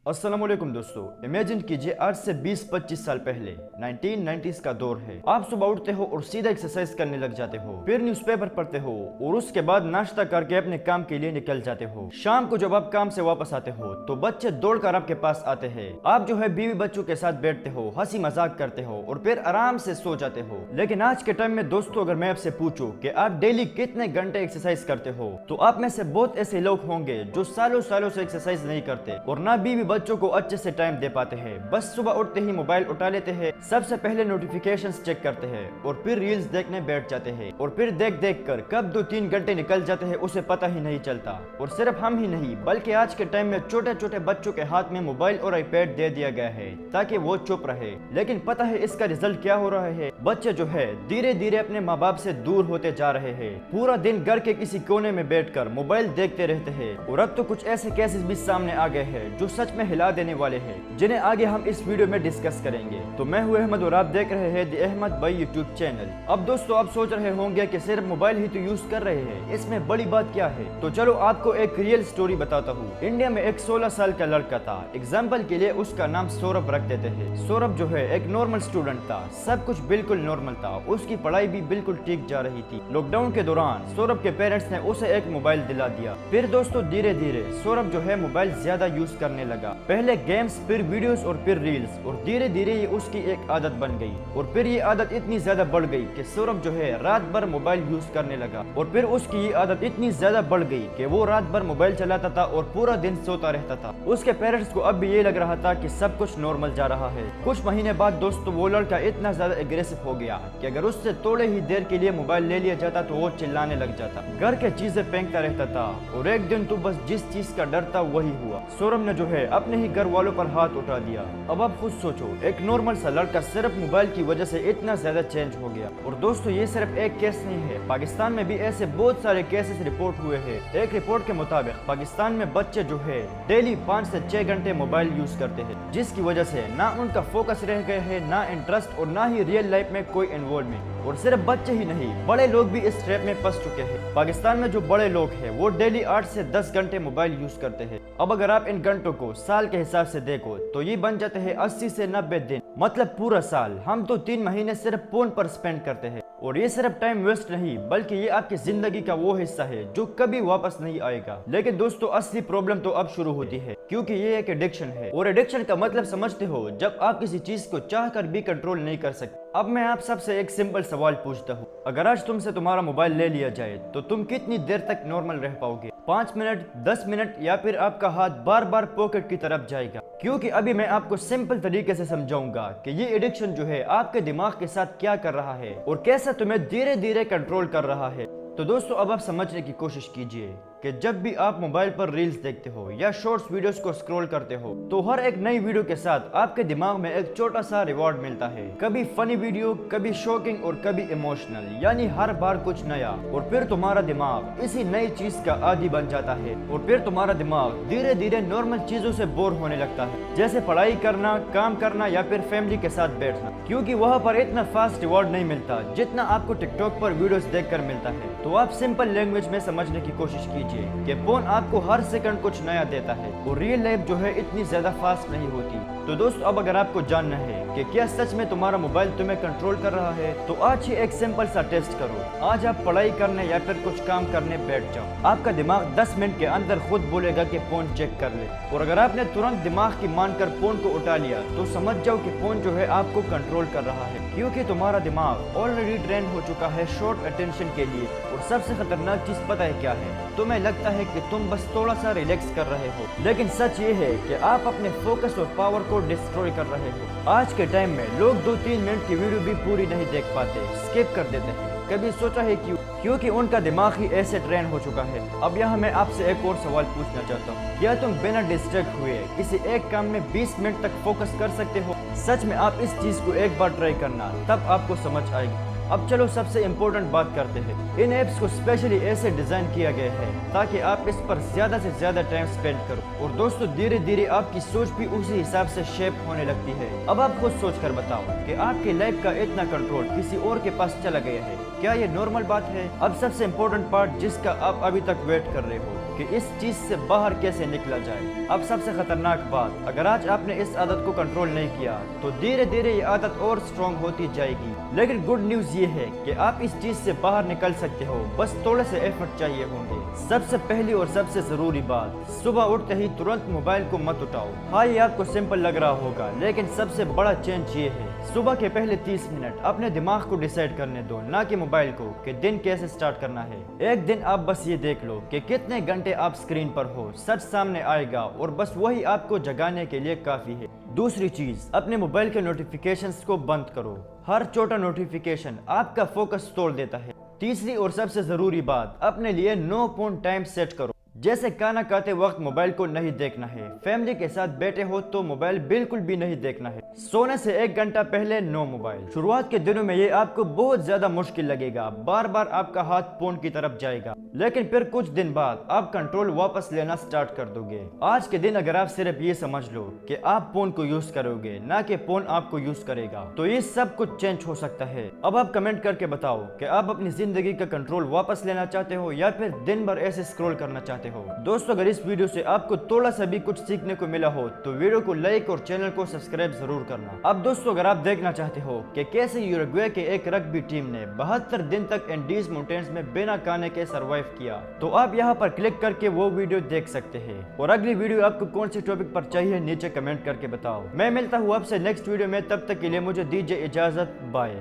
अस्सलाम वालेकुम दोस्तों, इमेजिन कीजिए आज से 20-25 साल पहले 1990s का दौर है। आप सुबह उठते हो और सीधा एक्सरसाइज करने लग जाते हो, फिर न्यूज़पेपर पढ़ते हो और उसके बाद नाश्ता करके अपने काम के लिए निकल जाते हो। शाम को जब आप काम से वापस आते हो तो बच्चे दौड़कर आपके पास आते हैं। आप जो है बीवी बच्चों के साथ बैठते हो, हंसी मजाक करते हो और फिर आराम से सो जाते हो। लेकिन आज के टाइम में दोस्तों, अगर मैं आपसे पूछूं कि आप डेली कितने घंटे एक्सरसाइज करते हो, तो आप में से बहुत ऐसे लोग होंगे जो सालों सालों से एक्सरसाइज नहीं करते और ना बीवी बच्चों को अच्छे से टाइम दे पाते हैं। बस सुबह उठते ही मोबाइल उठा लेते हैं, सबसे पहले नोटिफिकेशंस चेक करते हैं और फिर रील्स देखने बैठ जाते हैं और फिर देख देख कर कब 2-3 घंटे निकल जाते हैं उसे पता ही नहीं चलता। और सिर्फ हम ही नहीं बल्कि आज के टाइम में छोटे छोटे बच्चों के हाथ में मोबाइल और आईपैड दे दिया गया है ताकि वो चुप रहे। लेकिन पता है इसका रिजल्ट क्या हो रहा है? बच्चे जो है धीरे धीरे अपने माँ बाप से दूर होते जा रहे हैं। पूरा दिन घर के किसी कोने में बैठकर मोबाइल देखते रहते हैं और अब तो कुछ ऐसे केसेस भी सामने आ गए हैं जो सच में हिला देने वाले हैं, जिन्हें आगे हम इस वीडियो में डिस्कस करेंगे। तो मैं हूं अहमद और आप देख रहे हैं द अहमद भाई यूट्यूब चैनल। अब दोस्तों, आप सोच रहे होंगे कि सिर्फ मोबाइल ही तो यूज कर रहे हैं, इसमें बड़ी बात क्या है? तो चलो आपको एक रियल स्टोरी बताता हूँ। इंडिया में एक 16 साल का लड़का था। एग्जाम्पल के लिए उसका नाम सौरभ रख देते हैं। सौरभ जो है एक नॉर्मल स्टूडेंट था, सब कुछ बिल्कुल नॉर्मल था, उसकी पढ़ाई भी बिल्कुल ठीक जा रही थी। लॉकडाउन के दौरान सौरभ के पेरेंट्स ने उसे एक मोबाइल दिला दिया। फिर दोस्तों धीरे धीरे सौरभ जो है मोबाइल ज्यादा यूज करने लगा। पहले गेम्स, फिर वीडियोस और फिर रील्स, और धीरे धीरे ये उसकी एक आदत बन गई। और फिर ये आदत इतनी ज्यादा बढ़ गई कि सौरभ जो है रात भर मोबाइल यूज करने लगा। और फिर उसकी ये आदत इतनी ज्यादा बढ़ गई कि वो रात भर मोबाइल चलाता था और पूरा दिन सोता रहता था। उसके पेरेंट्स को अब भी ये लग रहा था कि सब कुछ नॉर्मल जा रहा है। कुछ महीने बाद दोस्तों वो लड़का इतना ज्यादा एग्रेसिव हो गया कि अगर उससे थोड़े ही देर के लिए मोबाइल ले लिया जाता तो वो चिल्लाने लग जाता, घर के चीजें फेंकता रहता था। और एक दिन तो बस जिस चीज का डर था वही हुआ। सौरभ ने जो है अपने ही घर वालों पर हाथ उठा दिया। अब आप खुद सोचो, एक नॉर्मल सा लड़का सिर्फ मोबाइल की वजह से इतना ज्यादा चेंज हो गया। और दोस्तों ये सिर्फ एक केस नहीं है, पाकिस्तान में भी ऐसे बहुत सारे केसेस रिपोर्ट हुए हैं। एक रिपोर्ट के मुताबिक पाकिस्तान में बच्चे जो है डेली 5 से 6 घंटे मोबाइल यूज करते हैं, जिसकी वजह से ना उनका फोकस रह गए है, ना इंटरेस्ट और ना ही रियल लाइफ में कोई इन्वॉल्वमेंट। और सिर्फ बच्चे ही नहीं, बड़े लोग भी इस ट्रैप में फंस चुके हैं। पाकिस्तान में जो बड़े लोग हैं वो डेली 8 से 10 घंटे मोबाइल यूज करते हैं। अब अगर आप इन घंटों को साल के हिसाब से देखो तो ये बन जाते हैं 80 से 90 दिन, मतलब पूरा साल। हम तो 3 महीने सिर्फ फोन पर स्पेंड करते हैं। और ये सिर्फ टाइम वेस्ट नहीं बल्कि ये आपकी जिंदगी का वो हिस्सा है जो कभी वापस नहीं आएगा। लेकिन दोस्तों असली प्रॉब्लम तो अब शुरू होती है, क्योंकि ये एक एडिक्शन है। और एडिक्शन का मतलब समझते हो, जब आप किसी चीज को चाह कर भी कंट्रोल नहीं कर सकते। अब मैं आप सबसे एक सिंपल सवाल पूछता हूँ, अगर आज तुमसे तुम्हारा मोबाइल ले लिया जाए तो तुम कितनी देर तक नॉर्मल रह पाओगे? 5 मिनट, 10 मिनट, या फिर आपका हाथ बार बार पॉकेट की तरफ जाएगा? क्योंकि अभी मैं आपको सिंपल तरीके से समझाऊंगा कि ये एडिक्शन जो है आपके दिमाग के साथ क्या कर रहा है और कैसे तुम्हें धीरे धीरे कंट्रोल कर रहा है। तो दोस्तों अब आप समझने की कोशिश कीजिए कि जब भी आप मोबाइल पर रील्स देखते हो या शॉर्ट्स वीडियोस को स्क्रॉल करते हो तो हर एक नई वीडियो के साथ आपके दिमाग में एक छोटा सा रिवॉर्ड मिलता है। कभी फनी वीडियो, कभी शॉकिंग और कभी इमोशनल, यानी हर बार कुछ नया। और फिर तुम्हारा दिमाग इसी नई चीज का आदी बन जाता है और फिर तुम्हारा दिमाग धीरे धीरे नॉर्मल चीजों से बोर होने लगता है, जैसे पढ़ाई करना, काम करना या फिर फैमिली के साथ बैठना, क्योंकि वहाँ पर इतना फास्ट रिवॉर्ड नहीं मिलता जितना आपको टिकटॉक पर वीडियोस देखकर मिलता है। तो आप सिंपल लैंग्वेज में समझने की कोशिश कीजिए कि फोन आपको हर सेकंड कुछ नया देता है और रियल लाइफ जो है इतनी ज्यादा फास्ट नहीं होती। तो दोस्तों अब अगर आपको जानना है कि क्या सच में तुम्हारा मोबाइल तुम्हें कंट्रोल कर रहा है, तो आज ही एक सिंपल सा टेस्ट करो। आज आप पढ़ाई करने या फिर कुछ काम करने बैठ जाओ, आपका दिमाग 10 मिनट के अंदर खुद बोलेगा कि फोन चेक कर ले। और अगर आपने तुरंत दिमाग की मानकर फोन को उठा लिया तो समझ जाओ कि फोन जो है आपको कंट्रोल कर रहा है, क्योंकि तुम्हारा दिमाग ऑलरेडी ट्रेन हो चुका है शॉर्ट अटेंशन के लिए। और सबसे खतरनाक चीज पता है क्या है? तुम्हें लगता है कि तुम बस थोड़ा सा रिलैक्स कर रहे हो, लेकिन सच ये है कि आप अपने फोकस और पावर को डिस्ट्रॉय कर रहे हो। आज के टाइम में लोग 2-3 मिनट की वीडियो भी पूरी नहीं देख पाते, स्किप कर देते हैं। कभी सोचा है क्यों? क्योंकि उनका दिमाग ही ऐसे ट्रेन हो चुका है। अब यहाँ मैं आपसे एक और सवाल पूछना चाहता हूँ, क्या तुम बिना डिस्ट्रैक्ट हुए किसी एक काम में 20 मिनट तक फोकस कर सकते हो? सच में आप इस चीज को एक बार ट्राई करना, तब आपको समझ आएगी। अब चलो सबसे इम्पोर्टेंट बात करते हैं। इन एप्स को स्पेशली ऐसे डिजाइन किया गया है ताकि आप इस पर ज्यादा से ज्यादा टाइम स्पेंड करो। और दोस्तों धीरे धीरे आपकी सोच भी उसी हिसाब से शेप होने लगती है। अब आप खुद सोच कर बताओ कि आपकी लाइफ का इतना कंट्रोल किसी और के पास चला गया है, क्या ये नॉर्मल बात है? अब सबसे इम्पोर्टेंट पार्ट जिसका आप अभी तक वेट कर रहे हो, कि इस चीज से बाहर कैसे निकला जाए। अब सबसे खतरनाक बात, अगर आज आपने इस आदत को कंट्रोल नहीं किया तो धीरे धीरे ये आदत और स्ट्रॉन्ग होती जाएगी। लेकिन गुड न्यूज ये है कि आप इस चीज से बाहर निकल सकते हो, बस थोड़े से एफर्ट चाहिए होंगे। सबसे पहली और सबसे जरूरी बात, सुबह उठते ही तुरंत मोबाइल को मत उठाओ। हाँ, ये आपको सिंपल लग रहा होगा, लेकिन सबसे बड़ा चेंज ये है, सुबह के पहले 30 मिनट अपने दिमाग को डिसाइड करने दो, ना कि मोबाइल को, कि दिन कैसे स्टार्ट करना है। एक दिन आप बस ये देख लो कि कितने घंटे आप स्क्रीन पर हो, सच सामने आएगा और बस वही आपको जगाने के लिए काफी है। दूसरी चीज, अपने मोबाइल के नोटिफिकेशंस को बंद करो। हर छोटा नोटिफिकेशन आपका फोकस तोड़ देता है। तीसरी और सबसे जरूरी बात, अपने लिए नो फोन टाइम सेट करो। जैसे खाना खाते वक्त मोबाइल को नहीं देखना है, फैमिली के साथ बैठे हो तो मोबाइल बिल्कुल भी नहीं देखना है, सोने से 1 घंटा पहले नो मोबाइल। शुरुआत के दिनों में ये आपको बहुत ज्यादा मुश्किल लगेगा, बार बार आपका हाथ फोन की तरफ जाएगा, लेकिन फिर कुछ दिन बाद आप कंट्रोल वापस लेना स्टार्ट कर दोगे। आज के दिन अगर आप सिर्फ ये समझ लो कि आप फोन को यूज करोगे, ना कि फोन आपको यूज करेगा, तो ये सब कुछ चेंज हो सकता है। अब आप कमेंट करके बताओ कि आप अपनी जिंदगी का कंट्रोल वापस लेना चाहते हो या फिर दिन भर ऐसे स्क्रॉल करना चाहते हो। दोस्तों, अगर इस वीडियो से आपको थोड़ा सा भी कुछ सीखने को मिला हो तो वीडियो को लाइक और चैनल को सब्सक्राइब जरूर करना। अब दोस्तों, अगर आप देखना चाहते हो कि कैसे यूरुग्वे के एक रग्बी टीम ने 72 दिन तक एंडीज माउंटेन्स में बिना खाने के सर्वाइव किया, तो आप यहाँ पर क्लिक करके वो वीडियो देख सकते हैं। और अगली वीडियो आपको कौन सी टॉपिक पर चाहिए नीचे कमेंट करके बताओ। मैं मिलता हूँ आपसे नेक्स्ट वीडियो में, तब तक के लिए मुझे दीजिए इजाजत, बाय।